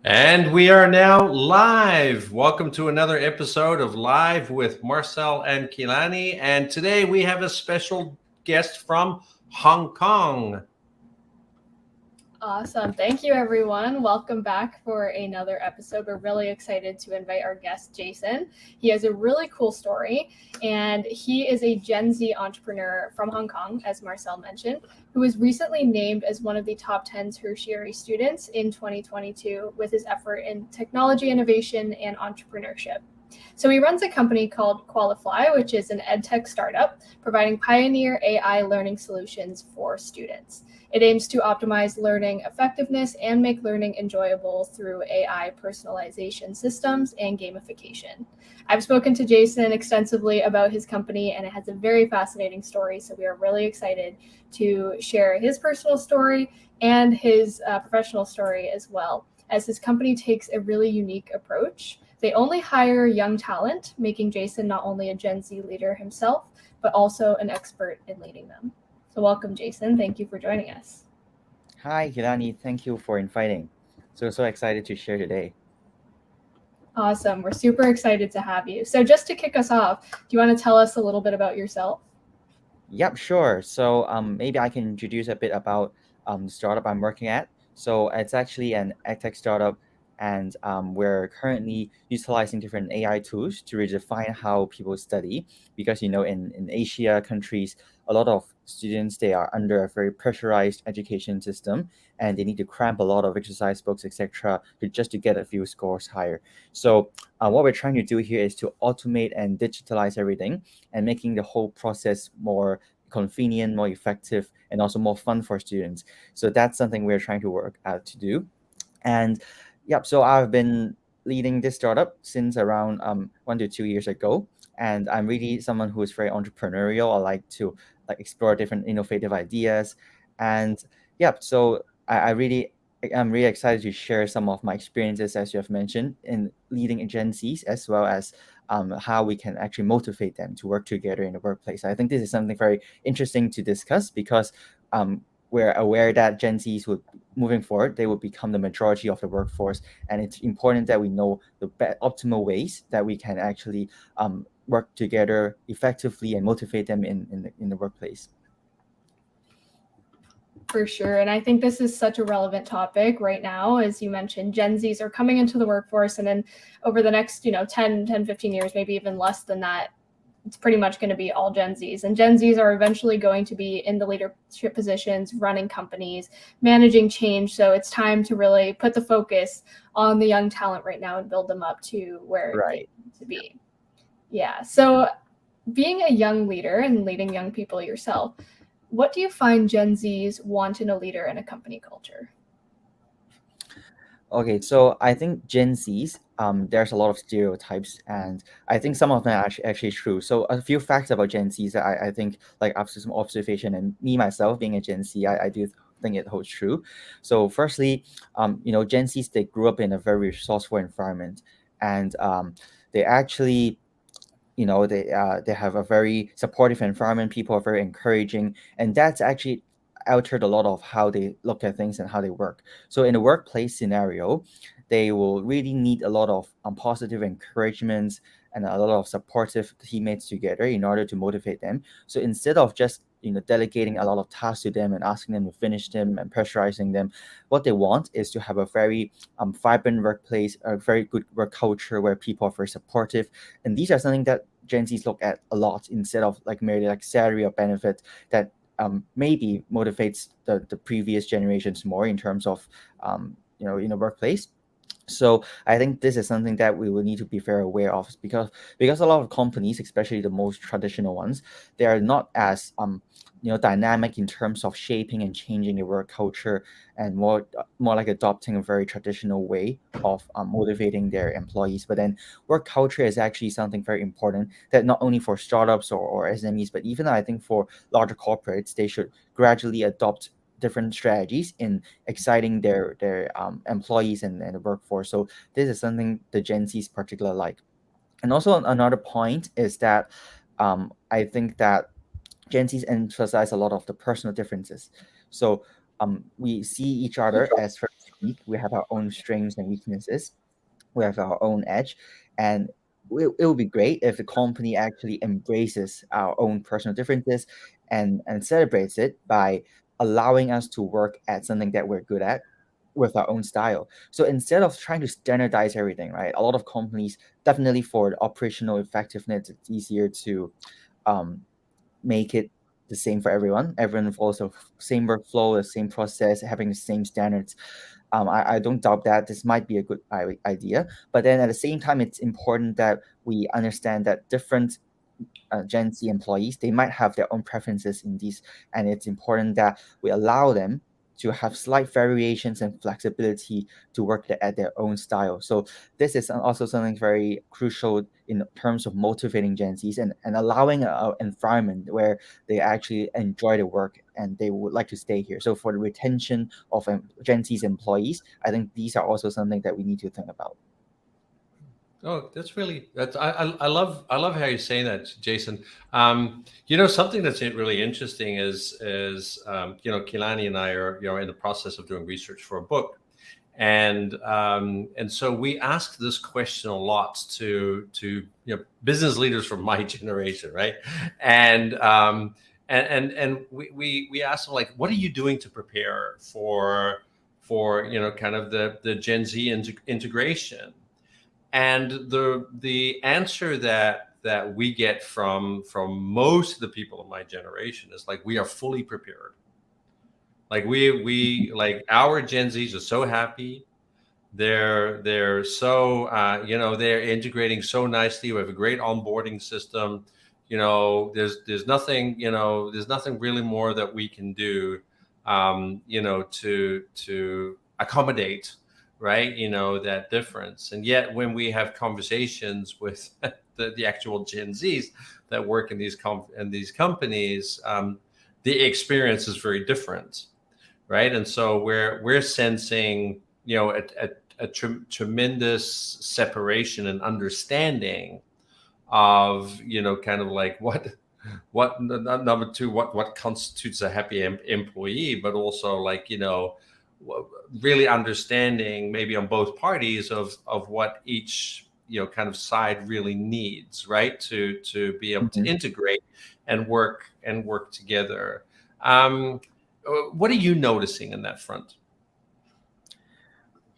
And we are now live. Welcome to another episode of Live with Marcel and Kilani. And today we have a special guest from Hong Kong. Awesome. Thank you, everyone. Welcome back for another episode. We're really excited to invite our guest, Jason. He has a really cool story, and he is a Gen Z entrepreneur from Hong Kong, as Marcel mentioned, who was recently named as one of the top 10 tertiary students in 2022 with his effort in technology innovation and entrepreneurship. So he runs a company called Qualify, which is an edtech startup providing pioneer AI learning solutions for students. It aims to optimize learning effectiveness and make learning enjoyable through AI personalization systems and gamification. I've spoken to Jason extensively about his company, and it has a very fascinating story. So we are really excited to share his personal story and his professional story as well, as his company takes a really unique approach. They only hire young talent, making Jason not only a Gen Z leader himself, but also an expert in leading them. So welcome, Jason. Thank you for joining us. Hi, Hilani. Thank you for inviting. So excited to share today. Awesome. We're super excited to have you. So just to kick us off, do you want to tell us a little bit about yourself? Yep, sure. So maybe I can introduce a bit about the startup I'm working at. So it's actually an edtech startup, and we're currently utilizing different AI tools to redefine how people study. Because in Asia countries, a lot of students, they are under a very pressurized education system, and they need to cram a lot of exercise books, etc., to get a few scores higher. So what we're trying to do here is to automate and digitalize everything, and making the whole process more convenient, more effective, and also more fun for students. So that's something we're trying to work out to do. And yep, so I've been leading this startup since around 1 to 2 years ago, and I'm really someone who is very entrepreneurial. I like to explore different innovative ideas, and yep, so I'm really excited to share some of my experiences, as you have mentioned, in leading agencies, as well as how we can actually motivate them to work together in the workplace. I think this is something very interesting to discuss because we're aware that Gen Zs would, moving forward, they will become the majority of the workforce, and it's important that we know the optimal ways that we can actually work together effectively and motivate them in the workplace. For sure. And I think this is such a relevant topic right now. As you mentioned, Gen Zs are coming into the workforce, and then over the next 10, 15 years, maybe even less than that, it's pretty much going to be all Gen Zs. And Gen Zs are eventually going to be in the leadership positions, running companies, managing change. So it's time to really put the focus on the young talent right now and build them up to where they need to be. Yeah. So being a young leader and leading young people yourself, what do you find Gen Zs want in a leader in a company culture? Okay, so I think Gen Zs, there's a lot of stereotypes, and I think some of them are actually true. So a few facts about Gen Zs, I think, like after some observation, and me myself being a Gen Z, I do think it holds true. So firstly, Gen Zs, they grew up in a very resourceful environment, and they actually they have a very supportive environment. People are very encouraging, and that's actually altered a lot of how they look at things and how they work. So in a workplace scenario, they will really need a lot of positive encouragements and a lot of supportive teammates together in order to motivate them. So instead of just delegating a lot of tasks to them and asking them to finish them and pressurizing them, what they want is to have a very vibrant workplace, a very good work culture where people are very supportive. And these are something that Gen Zs look at a lot, instead of merely salary or benefit that maybe motivates the previous generations more in terms of in the workplace. So I think this is something that we will need to be very aware of, because a lot of companies, especially the most traditional ones, they are not as dynamic in terms of shaping and changing the work culture, and more like adopting a very traditional way of motivating their employees. But then work culture is actually something very important, that not only for startups or SMEs, but even I think for larger corporates, they should gradually adopt different strategies in exciting their employees and the workforce. So this is something the Gen Zs particularly like. And also another point is that I think that Gen Zs emphasize a lot of the personal differences. So we see each other as unique. We have our own strengths and weaknesses. We have our own edge, and it would be great if the company actually embraces our own personal differences and celebrates it by allowing us to work at something that we're good at with our own style. So instead of trying to standardize everything, right? A lot of companies, definitely for the operational effectiveness, it's easier to um, make it the same for everyone. Everyone follows the same workflow, the same process, having the same standards. I don't doubt that this might be a good idea, but then at the same time, it's important that we understand that different Gen Z employees, they might have their own preferences in these, and it's important that we allow them to have slight variations and flexibility to work at their own style. So this is also something very crucial in terms of motivating Gen Zs and allowing an environment where they actually enjoy the work and they would like to stay here. So for the retention of Gen Z's employees, I think these are also something that we need to think about. Oh, I love how you're saying that, Jason. Something that's really interesting is Kilani and I are in the process of doing research for a book, and so we asked this question a lot to business leaders from my generation, right? And we asked them, like, what are you doing to prepare for kind of the Gen Z integration? And the answer that we get from most of the people of my generation is like, we are fully prepared. Like we like our Gen Zs are so happy. They're so they're integrating so nicely. We have a great onboarding system. There's nothing there's nothing really more that we can do to accommodate, right, that difference. And yet when we have conversations with the actual Gen Zs that work in these companies, the experience is very different, right? And so we're sensing a tremendous separation and understanding of kind of like what number two, what constitutes a happy employee, but also like really understanding maybe on both parties of what each kind of side really needs, right, to be able to integrate and work together. What are you noticing in that front?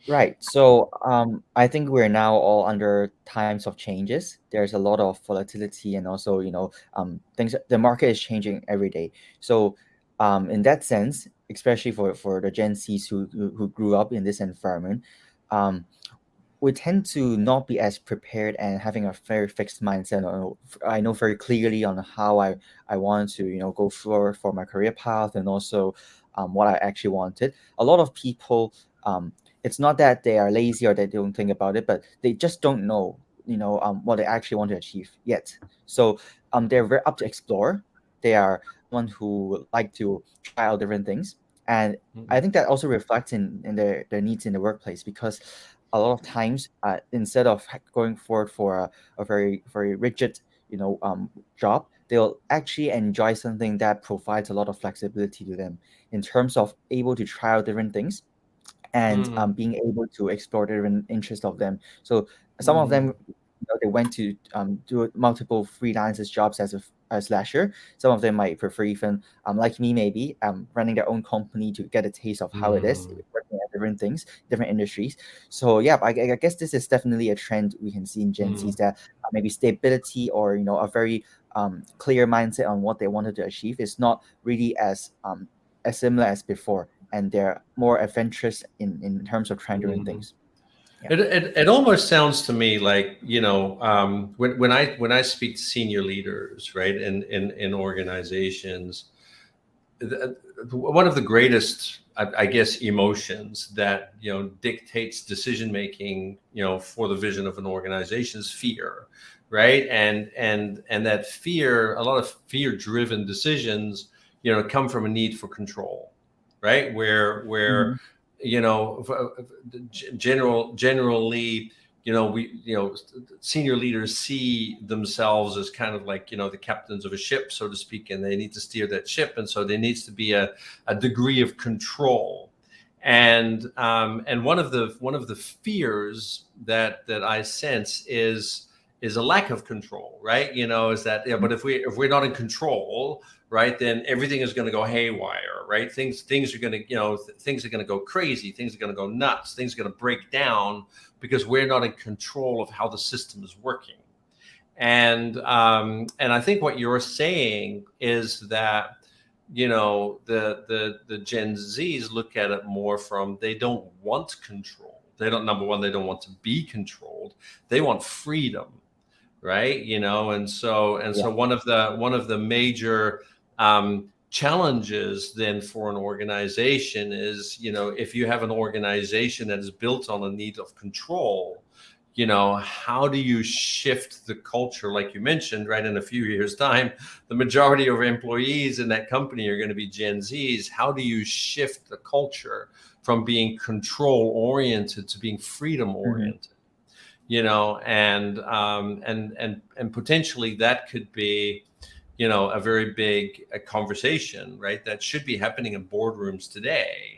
Right. So I think we're now all under times of changes. There's a lot of volatility, and also, things. The market is changing every day. So in that sense, especially for the Gen Zs who grew up in this environment, we tend to not be as prepared and having a very fixed mindset. I know very clearly on how I want to go forward for my career path, and also what I actually wanted. A lot of people, it's not that they are lazy or they don't think about it, but they just don't know what they actually want to achieve yet. So they're very up to explore. They are one who like to try out different things, and I think that also reflects in their needs in the workplace, because a lot of times, instead of going forward for a very, very rigid job, they'll actually enjoy something that provides a lot of flexibility to them in terms of able to try out different things and being able to explore different interests of them. So some of them, they went to do multiple freelances jobs as leisure. Some of them might prefer, even like me, maybe running their own company to get a taste of how it is working at different things, different industries. So yeah, I guess this is definitely a trend we can see in Gen Zs, that maybe stability or a very clear mindset on what they wanted to achieve is not really as similar as before, and they're more adventurous in terms of trying different things. Yeah. It almost sounds to me like when I speak to senior leaders, right, in organizations, one of the greatest, I guess, emotions that dictates decision making for the vision of an organization is fear, right? And that fear, a lot of fear driven decisions come from a need for control, right? Where generally, senior leaders see themselves as kind of like, the captains of a ship, so to speak, and they need to steer that ship. And so there needs to be a degree of control. And one of the fears that I sense is a lack of control, right? Is that, yeah, but if we're not in control, right, then everything is going to go haywire, right? Things are going to, things are going to go crazy, things are going to go nuts, things are going to break down because we're not in control of how the system is working. And I think what you're saying is that, the Gen Zs look at it more from, they don't want control. Number one, they don't want to be controlled. They want freedom, right? And so one of the major challenges then for an organization is, if you have an organization that is built on a need of control, how do you shift the culture? Like you mentioned, right, in a few years' time, the majority of employees in that company are going to be Gen Zs. How do you shift the culture from being control oriented to being freedom oriented? And potentially that could be, a very big conversation, right, that should be happening in boardrooms today.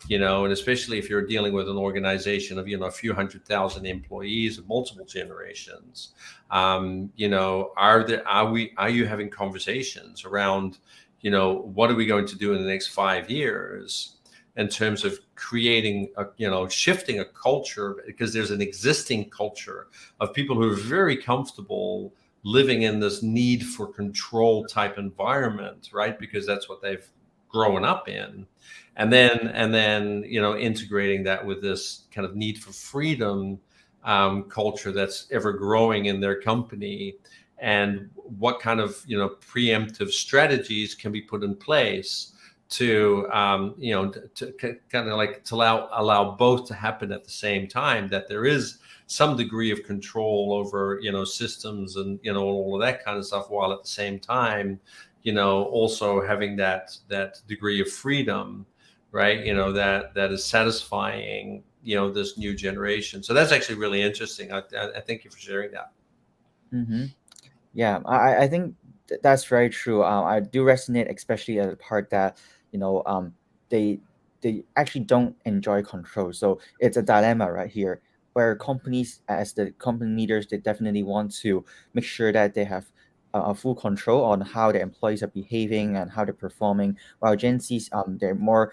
And especially if you're dealing with an organization of, a few 100,000 employees of multiple generations, are you having conversations around, what are we going to do in the next 5 years in terms of creating shifting a culture, because there's an existing culture of people who are very comfortable living in this need for control type environment, right? Because that's what they've grown up in. And then integrating that with this kind of need for freedom culture that's ever growing in their company, and what kind of preemptive strategies can be put in place to kind of like to allow both to happen at the same time, that there is some degree of control over systems and all of that kind of stuff, while at the same time also having that degree of freedom, right? That is satisfying, this new generation. So that's actually really interesting. I thank you for sharing that. Yeah, I think that's very true. I do resonate, especially at the part that they actually don't enjoy control. So it's a dilemma right here, where companies, as the company leaders, they definitely want to make sure that they have a full control on how the employees are behaving and how they're performing. While Gen Zs, they're more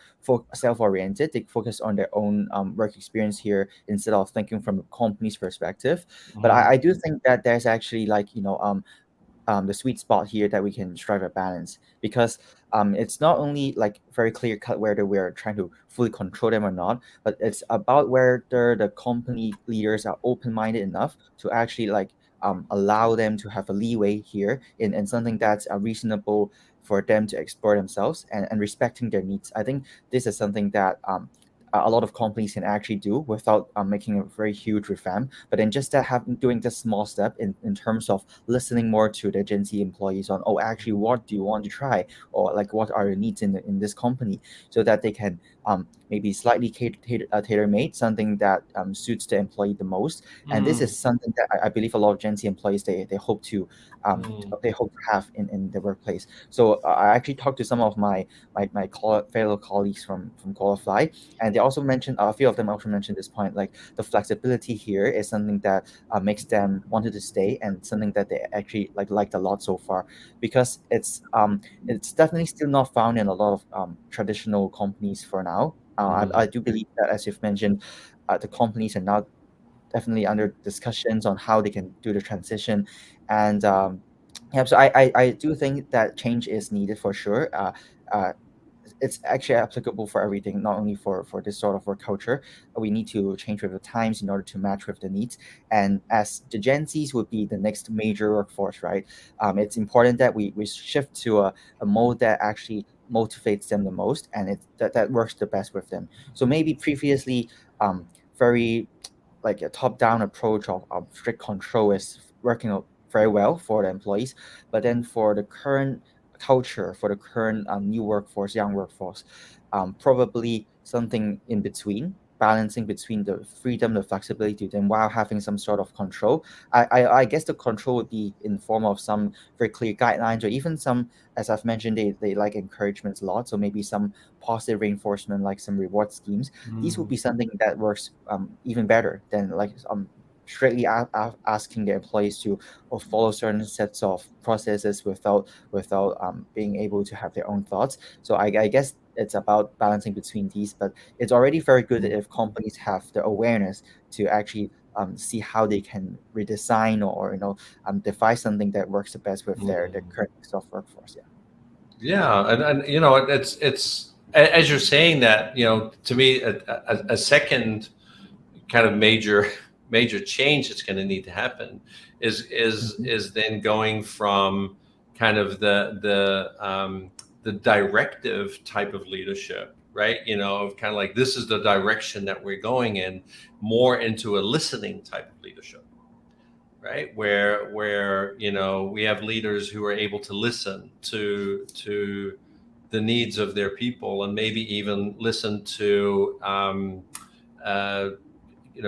self-oriented. They focus on their own work experience here instead of thinking from the company's perspective. But I do think that there's actually the sweet spot here that we can strive a balance, because it's not only like very clear cut whether we're trying to fully control them or not, but it's about whether the company leaders are open-minded enough to actually allow them to have a leeway here in something that's reasonable for them to explore themselves, and respecting their needs. I think this is something that a lot of companies can actually do without making a very huge revamp. But then just doing this small step in terms of listening more to the Gen Z employees on, oh, actually, what do you want to try, or like what are your needs in this company, so that they can maybe slightly tailor-made something that suits the employee the most. And this is something that I believe a lot of Gen Z employees they hope to have in the workplace. So I actually talked to some of my fellow colleagues from Qualify, and they also mentioned, a few of them also mentioned this point, like the flexibility here is something that makes them wanted to stay, and something that they actually liked a lot so far, because it's definitely still not found in a lot of traditional companies for now. I do believe that, as you've mentioned, the companies are now definitely under discussions on how they can do the transition. And yeah, so I do think that change is needed for sure. It's actually applicable for everything, not only for this sort of work culture. We need to change with the times in order to match with the needs. And as the Gen Zs would be the next major workforce, right? It's important that we shift to a mode that actually motivates them the most, and that works the best with them. So maybe previously, very like a top-down approach of strict control is working out very well for the employees, but then for the current culture, for the current new workforce, young workforce, probably something in between. balancing between the freedom, the flexibility, then while having some sort of control. I guess the control would be in form of some very clear guidelines, or even some, as I've mentioned, they like encouragements a lot. So maybe some positive reinforcement, like some reward schemes. These would be something that works even better than like strictly asking the employees to follow certain sets of processes without being able to have their own thoughts. So I guess it's about balancing between these, but it's already very good if companies have the awareness to actually see how they can redesign or devise something that works the best with their current mix of workforce. Yeah, and it's as you're saying that, to me, a second kind of major change that's going to need to happen is then going from kind of the directive type of leadership, right? Of kind of like, this is the direction that we're going in, more into a listening type of leadership, right? Where we have leaders who are able to listen to the needs of their people, and maybe even listen to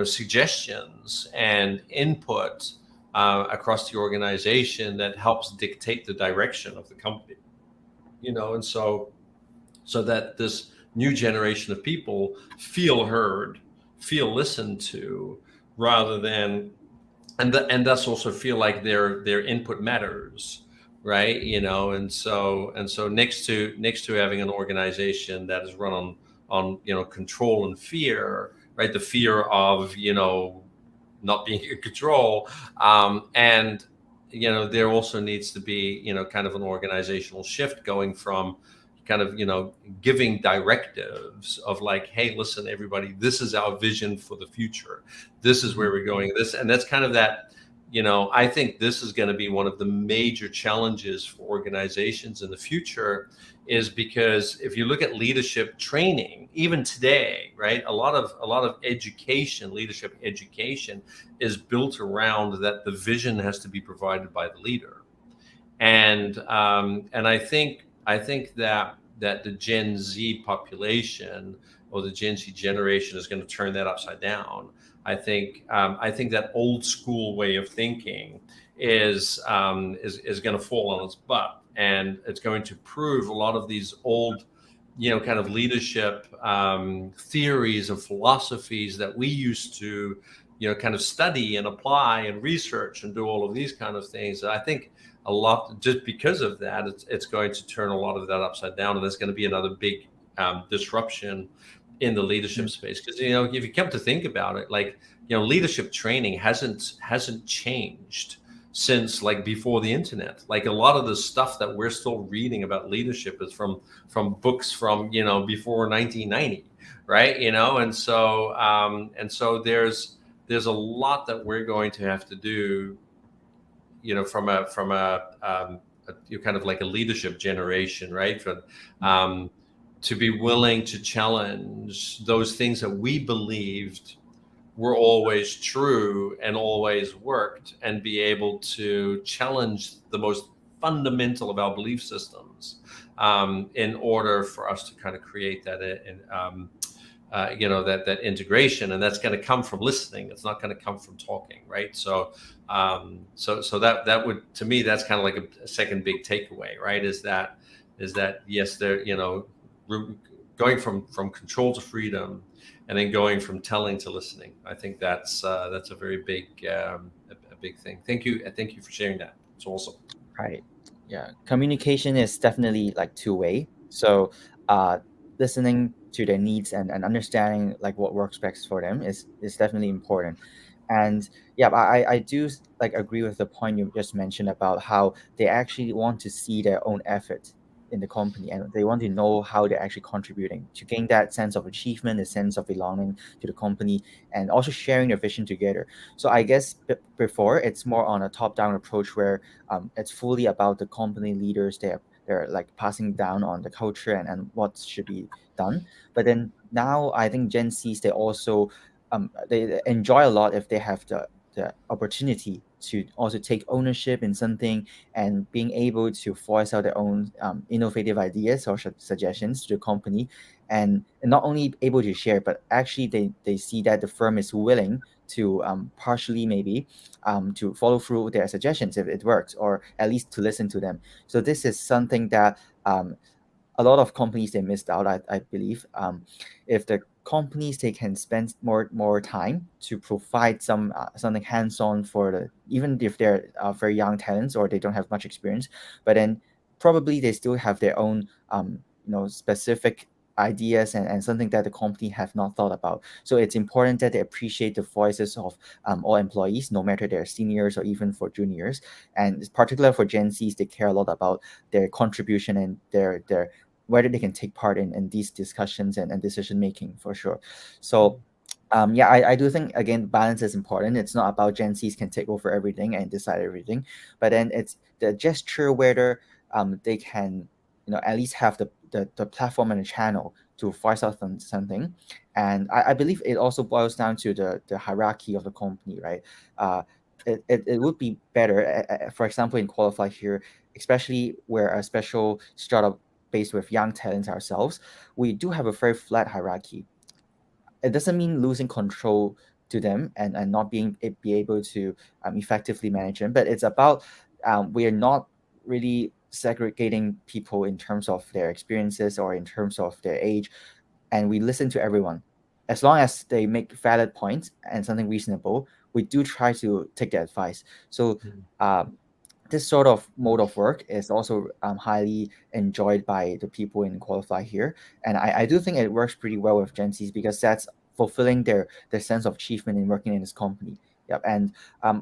suggestions and input across the organization that helps dictate the direction of the company. And so that this new generation of people feel heard, feel listened to, rather than and thus also feel like their input matters, right? And so next to having an organization that is run on control and fear, right? The fear of not being in control, and there also needs to be kind of an organizational shift, going from kind of giving directives of like, hey, listen, everybody, this is our vision for the future, this is where we're going, and that's kind of that. I think this is going to be one of the major challenges for organizations in the future, is because if you look at leadership training, even today, right, a lot of education, leadership education, is built around that the vision has to be provided by the leader. And I think that the Gen Z population, or the Gen Z generation, is going to turn that upside down. I think that old school way of thinking is going to fall on its butt, and it's going to prove a lot of these old kind of leadership theories and philosophies that we used to kind of study and apply and research and do all of these kind of things. I think a lot, just because of that, it's going to turn a lot of that upside down, and there's going to be another big disruption in the leadership space. Because if you come to think about it, like leadership training hasn't changed since like before the internet. Like a lot of the stuff that we're still reading about leadership is from books from before 1990, right? And so there's a lot that we're going to have to do, from a kind of like a leadership generation, right? To be willing to challenge those things that we believed were always true and always worked, and be able to challenge the most fundamental of our belief systems, in order for us to kind of create that that integration. And that's going to come from listening. It's not going to come from talking, right? So that would, to me, that's kind of like a second big takeaway, right? Is that yes, there, going from control to freedom, and then going from telling to listening. I think that's a very big a big thing. Thank you for sharing that. It's awesome. Right. Yeah. Communication is definitely like two-way. So listening to their needs and understanding like what works best for them is definitely important. And yeah, I do like agree with the point you just mentioned about how they actually want to see their own effort in the company, and they want to know how they're actually contributing to gain that sense of achievement, a sense of belonging to the company, and also sharing their vision together. So I guess before, it's more on a top-down approach where it's fully about the company leaders. They're like passing down on the culture and what should be done. But then now I think Gen Zs, they also they enjoy a lot if they have the opportunity to also take ownership in something and being able to voice out their own innovative ideas or suggestions to the company, and not only able to share, but actually they see that the firm is willing to partially maybe to follow through their suggestions if it works, or at least to listen to them. So this is something that a lot of companies they missed out. I believe if the companies they can spend more time to provide something hands-on for the, even if they're very young talents or they don't have much experience, but then probably they still have their own specific ideas and something that the company have not thought about. So it's important that they appreciate the voices of all employees, no matter they're seniors or even for juniors. And particularly for Gen Zs, they care a lot about their contribution and their whether they can take part in these discussions and decision making for sure. So yeah, I do think again balance is important. It's not about Gen Zs can take over everything and decide everything, but then it's the gesture whether they can at least have the platform and the channel to voice out something. And I believe it also boils down to the hierarchy of the company, right? It would be better, for example, in Qualify here, especially where a special startup based with young talents ourselves, we do have a very flat hierarchy. It doesn't mean losing control to them and not be able to effectively manage them, but it's about we are not really segregating people in terms of their experiences or in terms of their age, and we listen to everyone. As long as they make valid points and something reasonable, we do try to take their advice. So this sort of mode of work is also highly enjoyed by the people in Qualify here. And I do think it works pretty well with Gen Zs because that's fulfilling their sense of achievement in working in this company. Yep. And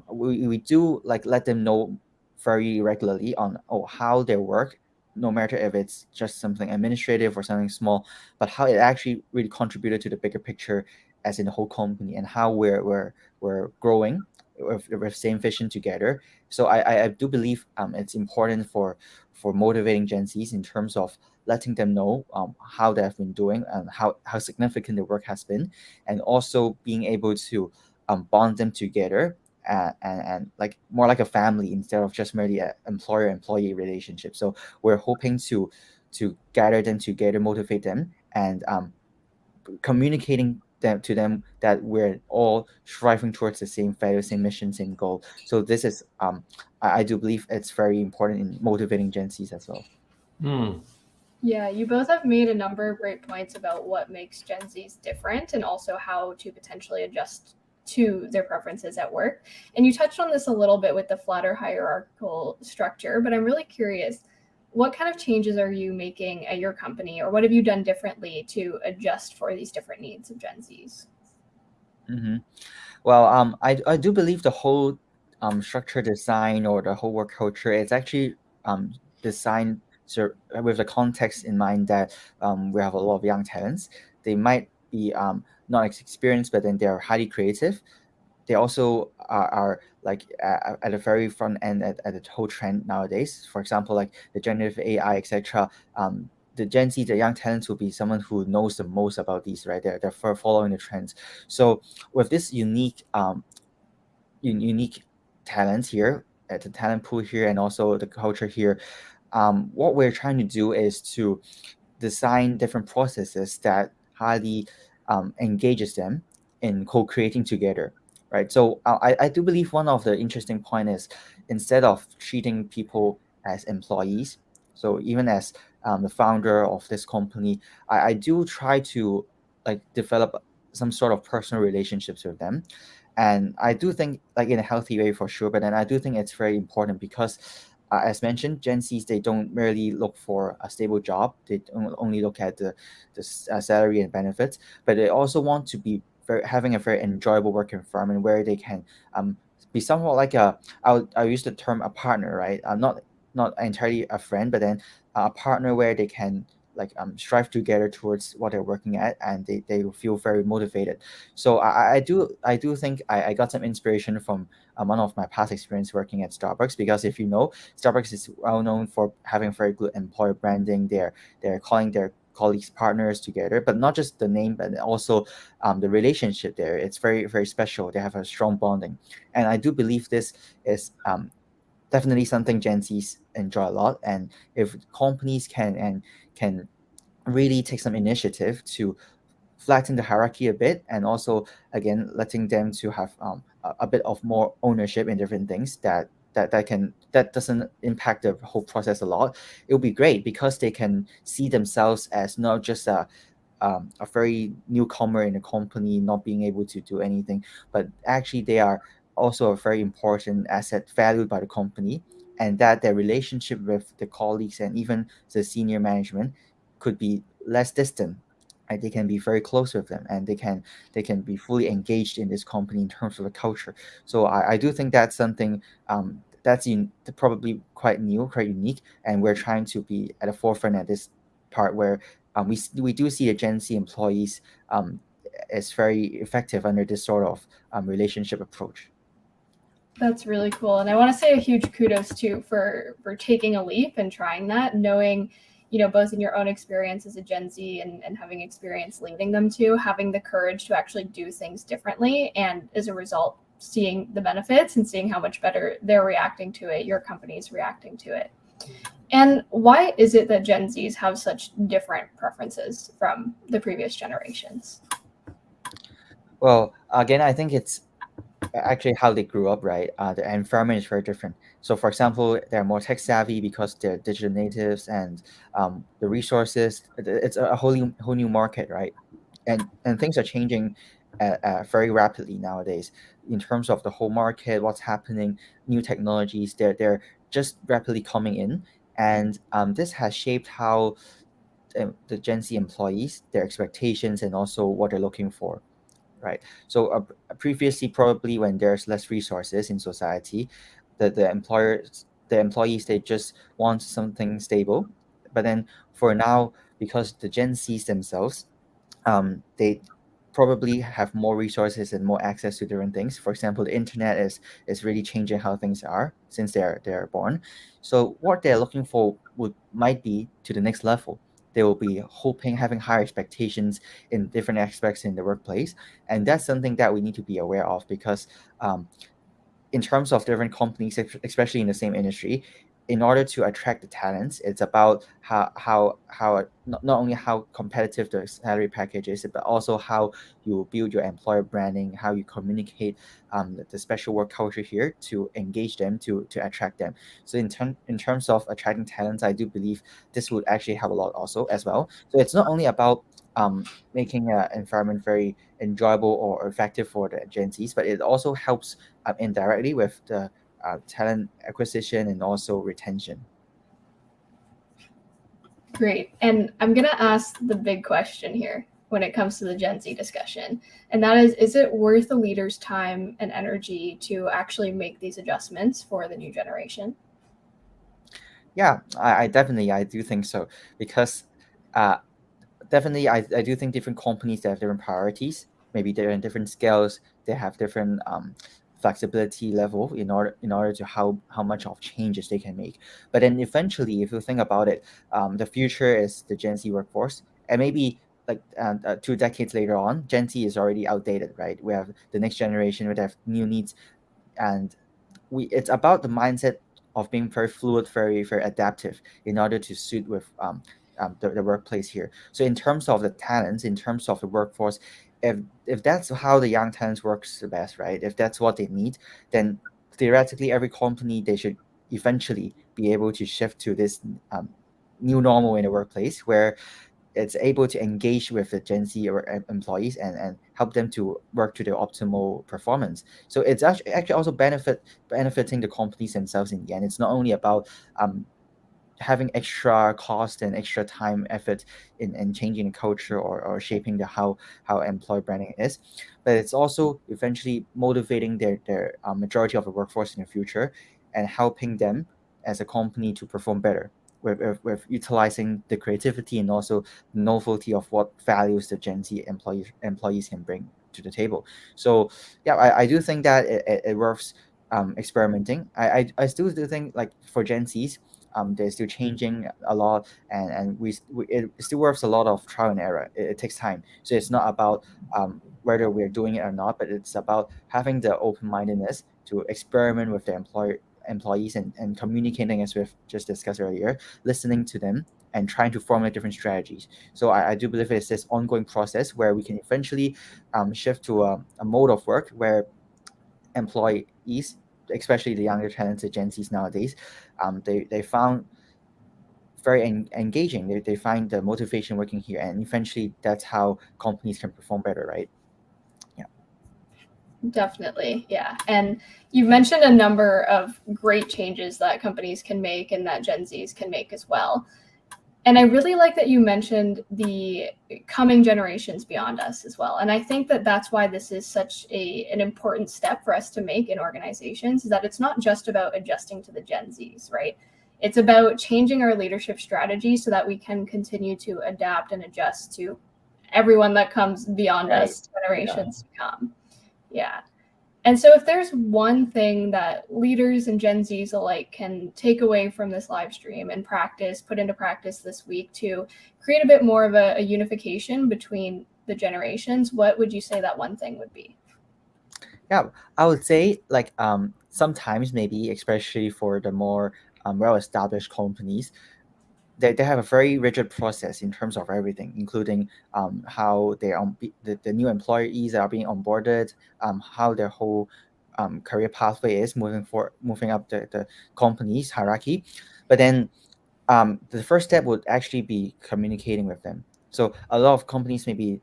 we do like let them know very regularly on how their work, no matter if it's just something administrative or something small, but how it actually really contributed to the bigger picture as in the whole company, and how we're growing with same vision together. So I do believe it's important for motivating Gen Zs in terms of letting them know how they have been doing and how significant the work has been, and also being able to bond them together and like more like a family instead of just merely an employer-employee relationship. So we're hoping to gather them together, motivate them, and communicating to them that we're all striving towards the same value, same mission, same goal. So this is I do believe it's very important in motivating Gen Zs as well. Yeah, you both have made a number of great points about what makes Gen Zs different and also how to potentially adjust to their preferences at work. And you touched on this a little bit with the flatter hierarchical structure, but I'm really curious, what kind of changes are you making at your company, or what have you done differently to adjust for these different needs of Gen Zs? Mm-hmm. Well, I do believe the whole structure design or the whole work culture is actually designed with the context in mind that we have a lot of young talents. They might be not as experienced, but then they're highly creative. They also are like at the very front end at the whole trend nowadays. For example, like the generative AI, etc. The Gen Z, the young talents, will be someone who knows the most about these, right? They're following the trends. So with this unique unique talents here at the talent pool here, and also the culture here, what we're trying to do is to design different processes that highly engages them in co-creating together, right? So I do believe one of the interesting point is, instead of treating people as employees, so even as the founder of this company, I do try to like develop some sort of personal relationships with them. And I do think like in a healthy way for sure, but then I do think it's very important because as mentioned, Gen Zs, they don't merely look for a stable job. They don't only look at the salary and benefits, but they also want to be having a very enjoyable work environment where they can be somewhat like I'll use the term a partner, right? Not entirely a friend, but then a partner where they can like strive together towards what they're working at, and they will feel very motivated. So I do think I got some inspiration from one of my past experience working at Starbucks, because if you know, Starbucks is well known for having very good employer branding. They're calling their colleagues, partners together, but not just the name, but also the relationship there. It's very, very special. They have a strong bonding. And I do believe this is definitely something Gen Zs enjoy a lot. And if companies can really take some initiative to flatten the hierarchy a bit, and also again letting them to have a bit of more ownership in different things that doesn't impact the whole process a lot, it will be great because they can see themselves as not just a very newcomer in the company, not being able to do anything, but actually they are also a very important asset valued by the company, and that their relationship with the colleagues and even the senior management could be less distant. And they can be very close with them, and they can be fully engaged in this company in terms of the culture. So I do think that's something that's probably quite new, quite unique, and we're trying to be at the forefront at this part where we do see the Gen Z employees is very effective under this sort of relationship approach. That's really cool. And I want to say a huge kudos to for taking a leap and trying that, knowing, both in your own experience as a Gen Z and having experience leading them to having the courage to actually do things differently. And as a result, seeing the benefits and seeing how much better they're reacting to it, your company's reacting to it. And why is it that Gen Zs have such different preferences from the previous generations? Well, again, I think it's actually how they grew up, right? The environment is very different. So, for example, they're more tech savvy because they're digital natives, and the resources. It's a whole new market, right? And things are changing very rapidly nowadays in terms of the whole market. What's happening? New technologies. They're just rapidly coming in, and this has shaped how the Gen Z employees, their expectations, and also what they're looking for, right? So previously, probably when there's less resources in society, the employees, they just want something stable. But then for now, because the Gen Zs themselves, they probably have more resources and more access to different things. For example, the internet is really changing how things are since they're born. So what they're looking for might be to the next level. They will be hoping, having higher expectations in different aspects in the workplace, and that's something that we need to be aware of because in terms of different companies, especially in the same industry, in order to attract the talents, it's about how not only how competitive the salary package is, but also how you build your employer branding, how you communicate the special work culture here to engage them, to attract them. So in terms of attracting talents, I do believe this would actually help a lot also as well. So it's not only about making an environment very enjoyable or effective for the Gen Zs, but it also helps indirectly with the talent acquisition and also retention. Great. And I'm going to ask the big question here when it comes to the Gen Z discussion. And that is it worth a leader's time and energy to actually make these adjustments for the new generation? Yeah, I definitely, I do think so, because uh, definitely I do think different companies, they have different priorities. Maybe they're in different scales. They have different flexibility level in order to how much of changes they can make. But then eventually, if you think about it, the future is the Gen Z workforce, and maybe like 2 decades later on, Gen Z is already outdated, right? We have the next generation would have new needs, and it's about the mindset of being very fluid, very, very adaptive in order to suit with the workplace here. So in terms of the talents, in terms of the workforce, if that's how the young talents works the best, right? If that's what they need, then theoretically every company, they should eventually be able to shift to this new normal in the workplace where it's able to engage with the Gen Z or employees and help them to work to their optimal performance. So it's actually also benefiting the companies themselves in the end. It's not only about having extra cost and extra time effort in changing the culture or shaping the how employee branding is, but it's also eventually motivating their majority of the workforce in the future and helping them as a company to perform better with utilizing the creativity and also the novelty of what values the Gen Z employees can bring to the table. So yeah, I do think that it worth experimenting. I still do think, like, for Gen Zs, They're still changing a lot, and it still works a lot of trial and error. It takes time, so it's not about whether we're doing it or not, but it's about having the open-mindedness to experiment with the employees and communicating, as we've just discussed earlier, listening to them and trying to formulate different strategies. So I do believe it's this ongoing process where we can eventually shift to a mode of work where employees, especially the younger talented Gen Zs nowadays, they found very engaging. They find the motivation working here, and eventually that's how companies can perform better, right? Definitely, yeah. And you've mentioned a number of great changes that companies can make and that Gen Zs can make as well. And I really like that you mentioned the coming generations beyond us as well. And I think that that's why this is such an important step for us to make in organizations, is that it's not just about adjusting to the Gen Zs, right? It's about changing our leadership strategy so that we can continue to adapt and adjust to everyone that comes beyond us, generations to come. Yeah. And so if there's one thing that leaders and Gen Zs alike can take away from this live stream and put into practice this week to create a bit more of a unification between the generations, what would you say that one thing would be? Yeah, I would say sometimes maybe, especially for the more well-established companies, they have a very rigid process in terms of everything, including how the new employees are being onboarded, how their whole career pathway is moving up the company's hierarchy. But then the first step would actually be communicating with them. So a lot of companies maybe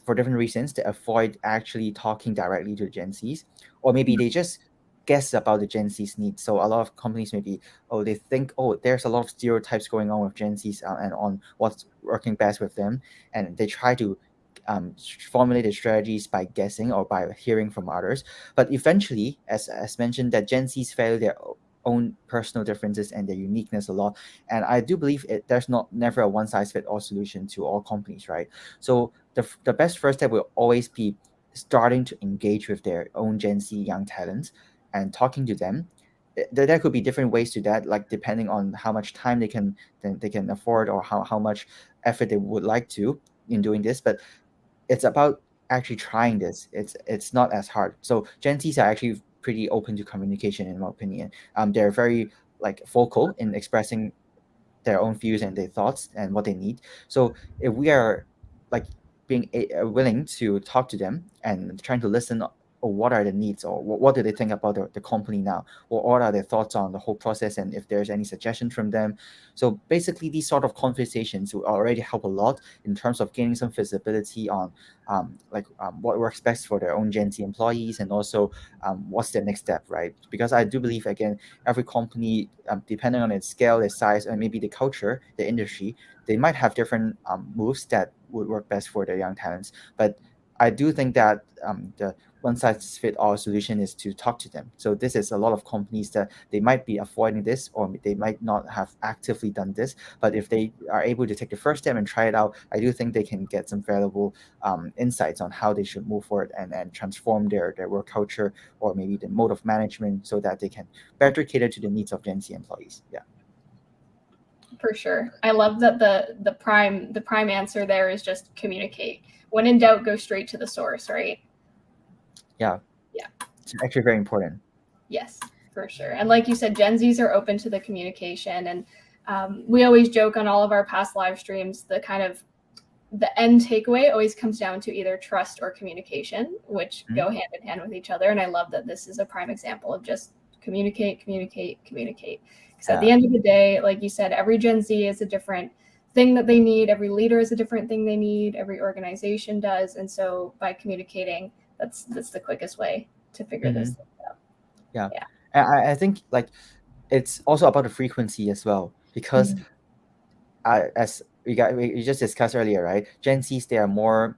for different reasons they avoid actually talking directly to the Gen Zs, or maybe they just guess about the Gen Z's needs. So a lot of companies maybe they think there's a lot of stereotypes going on with Gen Z's and on what's working best with them, and they try to formulate the strategies by guessing or by hearing from others. But eventually, as mentioned, that Gen Z's value their own personal differences and their uniqueness a lot, and I do believe there's never a one-size-fits-all solution to all companies, right? So the best first step will always be starting to engage with their own Gen Z young talents and talking to them. There could be different ways to that, like depending on how much time they can afford, or how much effort they would like to in doing this. But it's about actually trying this. It's not as hard. So Gen Zs are actually pretty open to communication, in my opinion. They're very vocal in expressing their own views and their thoughts and what they need. So if we are being willing to talk to them and trying to listen, or what are the needs, or what do they think about the company now, or what are their thoughts on the whole process, and if there's any suggestions from them. So basically these sort of conversations will already help a lot in terms of gaining some visibility on what works best for their own Gen Z employees, and also what's their next step, right? Because I do believe, again, every company, depending on its scale, its size, and maybe the culture, the industry, they might have different moves that would work best for their young talents. But I do think that the one-size-fits-all solution is to talk to them. So this is a lot of companies that they might be avoiding this, or they might not have actively done this. But if they are able to take the first step and try it out, I do think they can get some valuable insights on how they should move forward and transform their work culture, or maybe the mode of management, so that they can better cater to the needs of Gen Z employees. Yeah. For sure. I love that the prime answer there is just communicate. When in doubt, go straight to the source, right? Yeah. Yeah. It's actually very important. Yes, for sure. And like you said, Gen Zs are open to the communication. And we always joke on all of our past live streams, the end takeaway always comes down to either trust or communication, which go hand in hand with each other. And I love that this is a prime example of just communicate. Because at the end of the day, like you said, every Gen Z is a different thing that they need. Every leader is a different thing they need. Every organization does. And so by communicating, that's the quickest way to figure this out. Yeah. And I think it's also about the frequency as well, because as we just discussed earlier, right? Gen Zs, they are more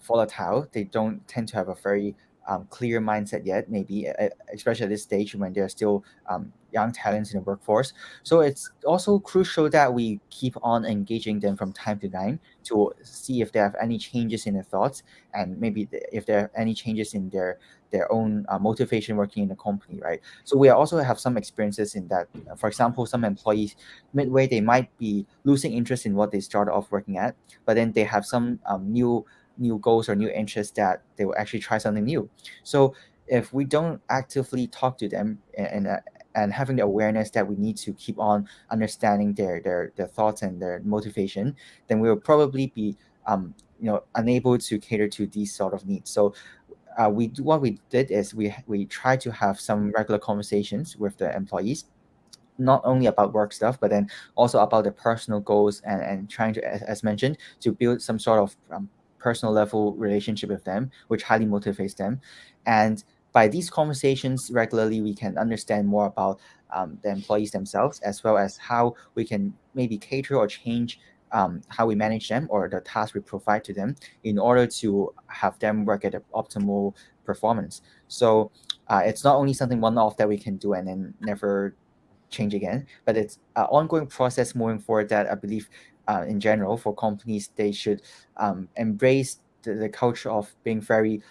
volatile. They don't tend to have a very clear mindset yet, maybe, especially at this stage when they're still young talents in the workforce. So it's also crucial that we keep on engaging them from time to time to see if they have any changes in their thoughts, and maybe if there are any changes in their own motivation working in the company, right? So we also have some experiences in that. For example, some employees midway they might be losing interest in what they started off working at, but then they have some new goals or new interests that they will actually try something new. So if we don't actively talk to them and having the awareness that we need to keep on understanding their thoughts and their motivation, then we will probably be unable to cater to these sort of needs. So what we did is we try to have some regular conversations with the employees, not only about work stuff, but then also about the personal goals, and trying to, as mentioned, to build some sort of personal level relationship with them, which highly motivates them. And by these conversations regularly, we can understand more about the employees themselves, as well as how we can maybe cater or change how we manage them or the tasks we provide to them in order to have them work at an optimal performance. So it's not only something one-off that we can do and then never change again, but it's an ongoing process moving forward that I believe in general for companies, they should embrace the culture of being very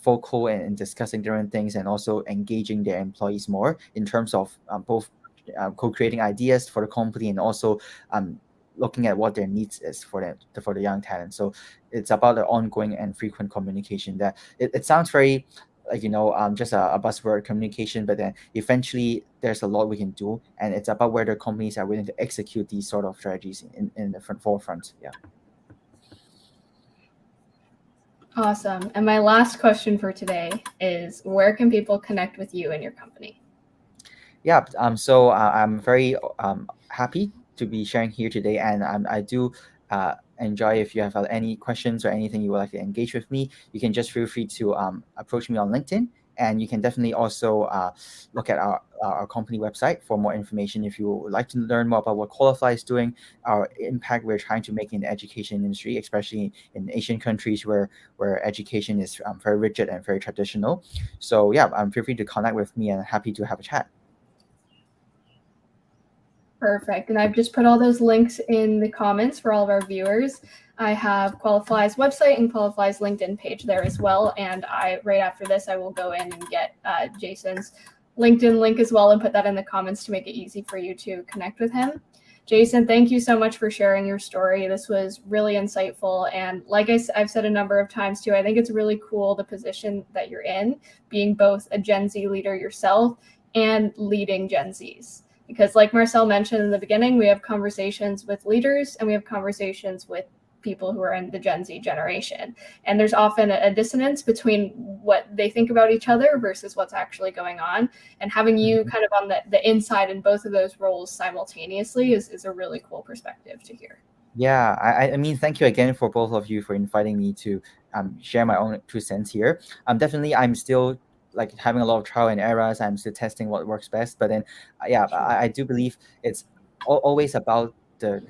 vocal and discussing different things, and also engaging their employees more in terms of both co-creating ideas for the company, and also looking at what their needs is for the young talent. So it's about the ongoing and frequent communication. That it sounds very like just a buzzword, communication, but then eventually there's a lot we can do, and it's about whether companies are willing to execute these sort of strategies in the forefront. Yeah. Awesome. And my last question for today is, where can people connect with you and your company? Yeah. So I'm very happy to be sharing here today, and I do enjoy if you have any questions or anything you would like to engage with me. You can just feel free to approach me on LinkedIn, and you can definitely also look at our company website for more information if you would like to learn more about what Qualify is doing, our impact we're trying to make in the education industry, especially in Asian countries where education is very rigid and very traditional. So yeah, feel free to connect with me, and happy to have a chat. Perfect. And I've just put all those links in the comments for all of our viewers. I have Qualify's website and Qualify's LinkedIn page there as well. And right after this, I will go in and get Jason's LinkedIn link as well and put that in the comments to make it easy for you to connect with him. Jason, thank you so much for sharing your story. This was really insightful. And like I've said a number of times too, I think it's really cool the position that you're in, being both a Gen Z leader yourself and leading Gen Zs. Because like Marcel mentioned in the beginning, we have conversations with leaders and we have conversations with people who are in the Gen Z generation. And there's often a dissonance between what they think about each other versus what's actually going on. And having you kind of on the inside in both of those roles simultaneously is a really cool perspective to hear. Yeah, I mean, thank you again for both of you for inviting me to share my own 2 cents here. Definitely, I'm still like having a lot of trial and errors. I'm still testing what works best. But then, yeah, Sure. I do believe it's always about the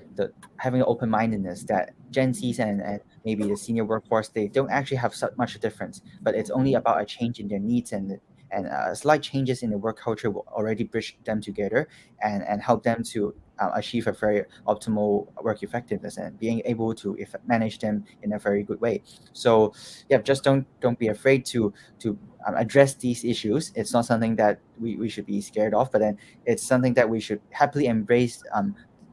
having an open mindedness that Gen Zs and maybe the senior workforce, they don't actually have so much difference, but it's only about a change in their needs, and slight changes in the work culture will already bridge them together and help them to achieve a very optimal work effectiveness and being able to manage them in a very good way. So yeah, just don't be afraid to address these issues. It's not something that we should be scared of, but then it's something that we should happily embrace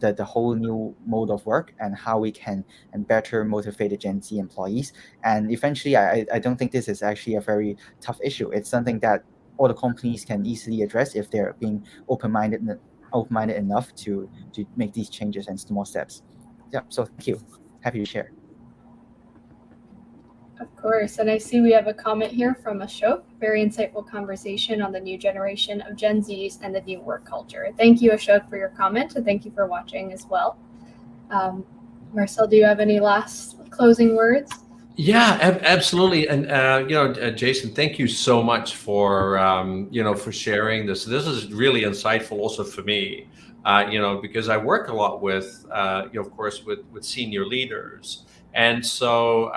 the whole new mode of work and how we can and better motivate the Gen Z employees. And eventually, I don't think this is actually a very tough issue. It's something that all the companies can easily address if they're being open-minded enough to make these changes and small steps. Yeah, so thank you. Happy to share. Of course. And I see we have a comment here from Ashok. Very insightful conversation on the new generation of Gen Zs and the new work culture. Thank you, Ashok, for your comment, and thank you for watching as well. Marcel, do you have any last closing words? Yeah, absolutely. And Jason, thank you so much for for sharing this. This is really insightful also for me, because I work a lot with of course with senior leaders, and so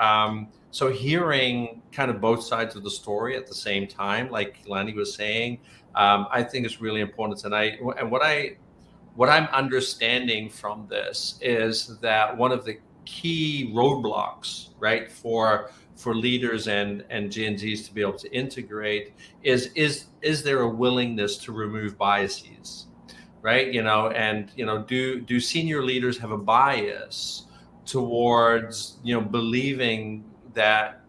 so hearing kind of both sides of the story at the same time, like Lani was saying, I think is really important. And what I'm understanding from this is that one of the key roadblocks, right, for leaders and Gen Zs to be able to integrate is there a willingness to remove biases, right? And do senior leaders have a bias towards believing that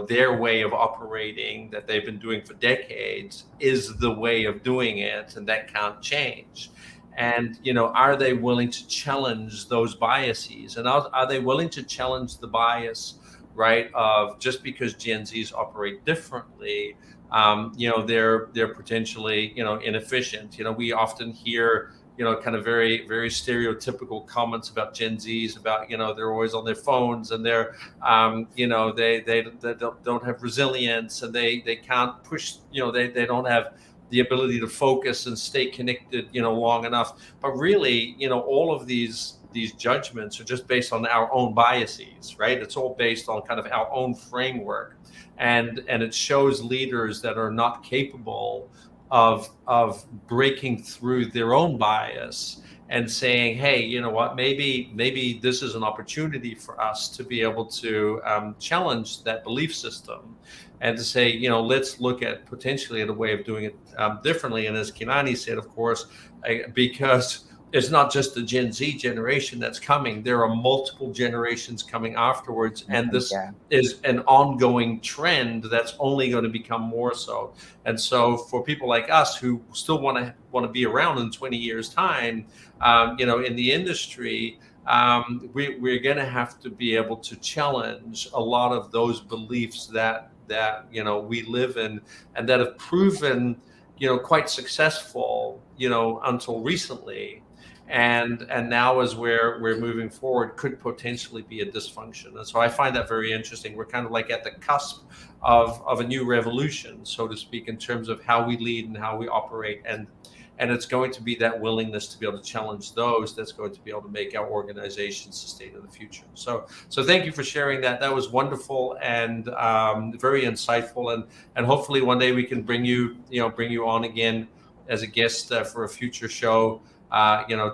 their way of operating that they've been doing for decades is the way of doing it, and that can't change? And are they willing to challenge those biases? And are they willing to challenge the bias, right, of just because Gen Zs operate differently, they're potentially inefficient? We often hear kind of very, very stereotypical comments about Gen Zs about they're always on their phones, and they're they don't have resilience, and they can't push, they don't have the ability to focus and stay connected long enough. But really, all of these judgments are just based on our own biases, right? It's all based on kind of our own framework, and it shows leaders that are not capable of breaking through their own bias and saying, hey, you know what, maybe this is an opportunity for us to be able to challenge that belief system, and to say, let's look at potentially at a way of doing it differently. And as Kilani said, of course, because it's not just the Gen Z generation that's coming, there are multiple generations coming afterwards. And this is an ongoing trend that's only going to become more so. And so for people like us who still want to be around in 20 years time, in the industry, we're going to have to be able to challenge a lot of those beliefs that we live in, and that have proven quite successful until recently, and now as we're moving forward could potentially be a dysfunction. And so I find that very interesting. We're kind of like at the cusp of a new revolution, so to speak, in terms of how we lead and how we operate, and it's going to be that willingness to be able to challenge those that's going to be able to make our organization sustain in the future. So thank you for sharing that. That was wonderful and very insightful. And hopefully one day we can bring you on again as a guest for a future show.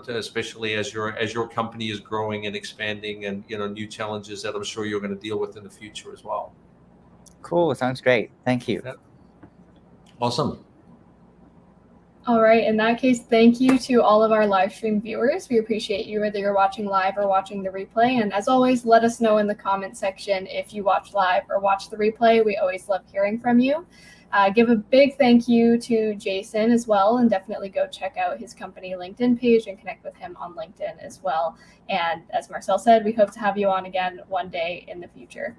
Especially as your company is growing and expanding, and new challenges that I'm sure you're going to deal with in the future as well. Cool. Sounds great. Thank you. Yeah. Awesome. All right. In that case, thank you to all of our live stream viewers. We appreciate you, whether you're watching live or watching the replay. And as always, let us know in the comment section if you watch live or watch the replay. We always love hearing from you. Give a big thank you to Jason as well, and definitely go check out his company LinkedIn page and connect with him on LinkedIn as well. And as Marcel said, we hope to have you on again one day in the future.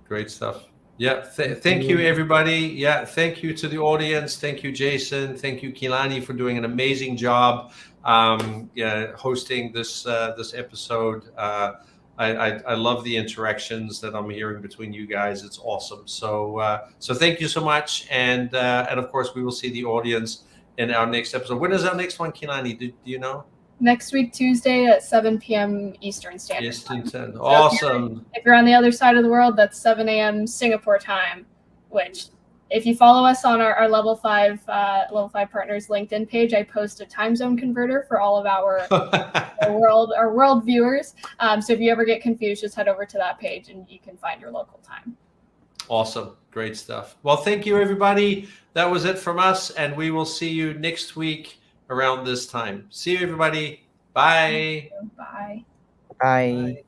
Great stuff. Yeah, thank you, everybody. Yeah, thank you to the audience. Thank you, Jason. Thank you, Kilani, for doing an amazing job hosting this episode. I love the interactions that I'm hearing between you guys. It's awesome. So thank you so much. And of course, we will see the audience in our next episode. When is our next one, Kilani? Do you know? Next week, Tuesday at 7 p.m. Eastern Standard Time. So awesome. If you're on the other side of the world, that's 7 a.m. Singapore time, which if you follow us on our Level 5 Partners LinkedIn page, I post a time zone converter for all of our world viewers. So if you ever get confused, just head over to that page and you can find your local time. Awesome. Great stuff. Well, thank you, everybody. That was it from us, and we will see you next week around this time. See you, everybody. Bye. Bye. Bye.